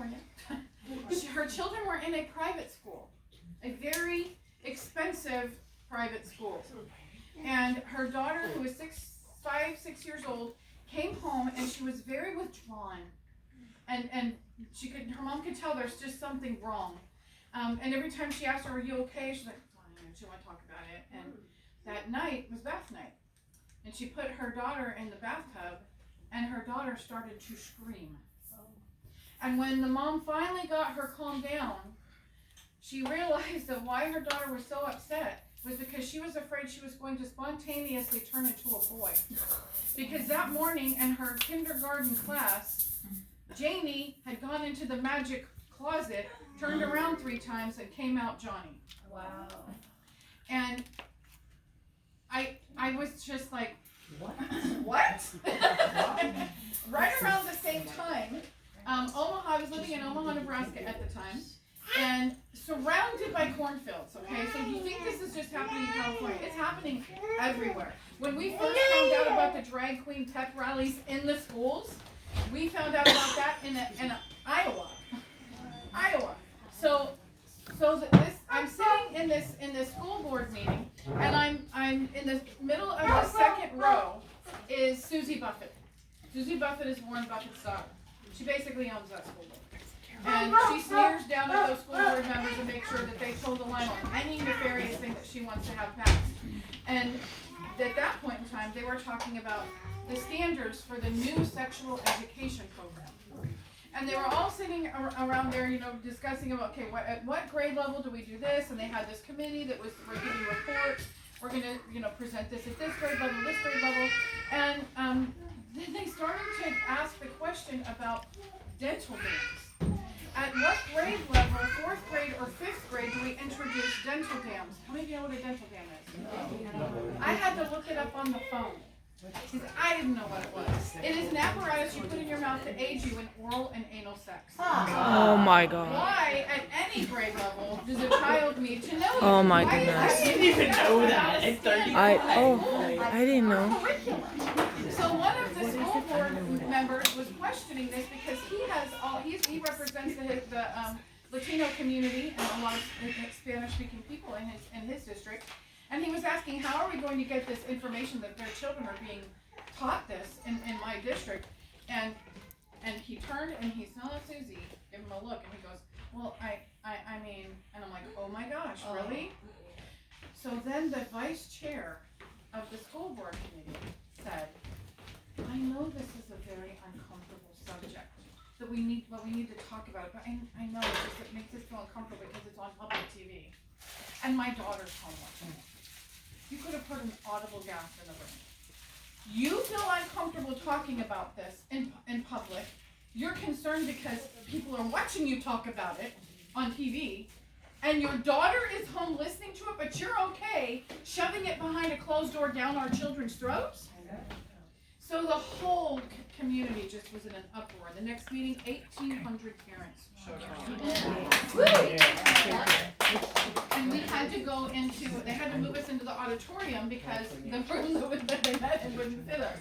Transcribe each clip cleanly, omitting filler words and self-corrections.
California. Her children were in a private school, a very expensive private school. And her daughter, who was 6 years old, came home and she was very withdrawn. And her mom could tell there's just something wrong. And every time she asked her, "Are you okay?" She's like, "Fine," and she wanted to talk about it. And that night was bath night. And she put her daughter in the bathtub, and her daughter started to scream. And when the mom finally got her calmed down, she realized that why her daughter was so upset was because she was afraid she was going to spontaneously turn into a boy. Because that morning in her kindergarten class, Jamie had gone into the magic closet, turned around 3 times, and came out Johnny. Wow. And I was just like, what? Right around the same time, I was living in Omaha, Nebraska at the time, and surrounded by cornfields, okay? So you think this is just happening in California. It's happening everywhere. When we first found out about the drag queen pep rallies in the schools, we found out about that in Iowa. I'm sitting in this school board meeting, and I'm in the middle of the second row is Susie Buffett. Susie Buffett is Warren Buffett's daughter. She basically owns that school board. And she sneers down at those school board members and makes sure that they toe the line on any nefarious thing that she wants to have passed. And at that point in time, they were talking about the standards for the new sexual education program. And they were all sitting around there, discussing about, okay, at what grade level do we do this? And they had this committee that was, we're giving reports. We're going to, present this at this grade level, this grade level. And then they started to ask the question about dental dams. At what grade level, 4th grade or 5th grade, do we introduce dental dams? How many of you know what a dental dam is? No. I had to look it up on the phone. Because I didn't know what it was. It is an apparatus you put in your mouth to aid you in oral and anal sex. Oh my god. Why, at any grade level, does a child need to know that? Oh my goodness. I didn't even know that at 30. I didn't know. So one of the school board members was questioning this because he represents the Latino community and a lot of Spanish-speaking people in his district. And he was asking, how are we going to get this information that their children are being taught this in my district? And he turned and he saw Susie, gave him a look, and he goes, well, I mean, and I'm like, oh my gosh, really? So then the vice chair of the school board committee said, I know this is a very uncomfortable subject that we need to talk about it, but I know it makes us feel uncomfortable because it's on public TV. And my daughter's home watching it. You could have heard an audible gasp in the room. You feel uncomfortable talking about this in public. You're concerned because people are watching you talk about it on TV, and your daughter is home listening to it, but you're okay shoving it behind a closed door down our children's throats? So the whole community just was in an uproar. The next meeting, 1,800 parents showed up. And we had to they had to move us into the auditorium because the room that they met in wouldn't fit us.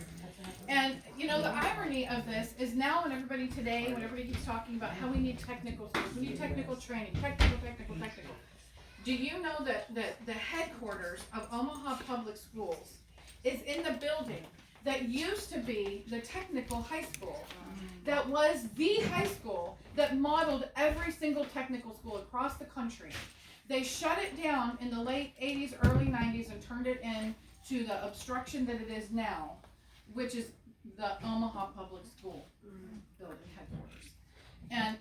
And, the irony of this is now when everybody keeps talking about how we need technical skills, we need technical training, technical. Do you know that the headquarters of Omaha Public Schools is in the building that used to be the technical high school, that was the high school that modeled every single technical school across the country? They shut it down in the late 80s, early 90s, and turned it into the obstruction that it is now, which is the Omaha Public School building headquarters. And